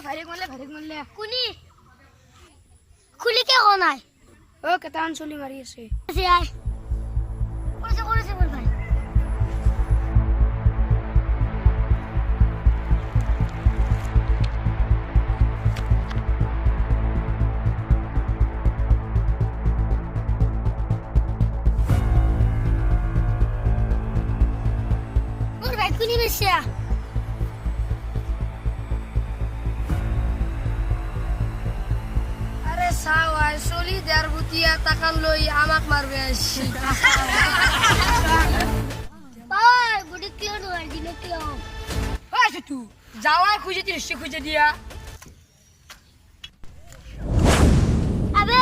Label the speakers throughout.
Speaker 1: ভাইরেক মারলে
Speaker 2: কোনি খুলি কে কোন আয়
Speaker 1: ও কেতান চলি মারি আছে
Speaker 2: আছে আয় করেছে বল ভাই মোর ভাই কোনি বেশা
Speaker 1: আরে সাওয়াই চলি দেয়ার বুতিয়া তাকান লই আমাক মারবে আসি
Speaker 2: বাবা গুডি কিলো নয় দিলে কিলো
Speaker 1: আচ্ছা তুই যাওয়াই খুঁজে দৃশ্য খুঁজে দিয়া
Speaker 2: আবে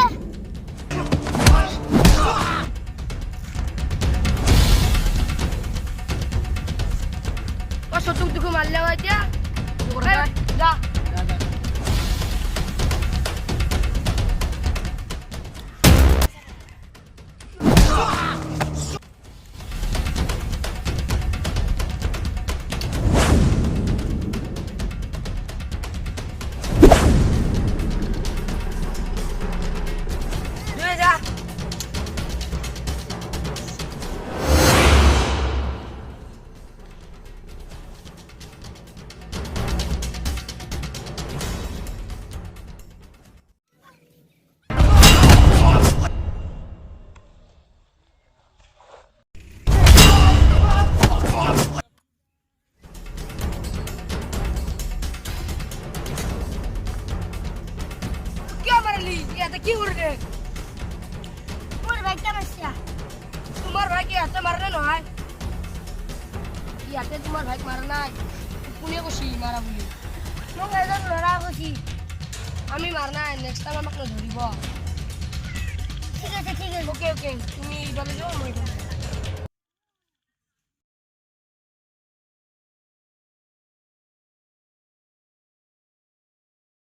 Speaker 1: ও সতুক দুঃখ মারলে হয় দিয়া যা क्या मारली ये तो की उड़ गए
Speaker 2: মোর ভাইটা বেশা
Speaker 1: तुम्हार भाई के हाथ मारना ना है ये हाथे तुम्हार भाई मारना है पुणे को सी मारा बोली
Speaker 2: মোক এজন লড়া গছি
Speaker 1: আমি মারনা है नेक्स्ट टाइम আমাকে ধরিব
Speaker 2: ঠিক আছে
Speaker 1: ওকে ওকে তুমি বলে যাও মই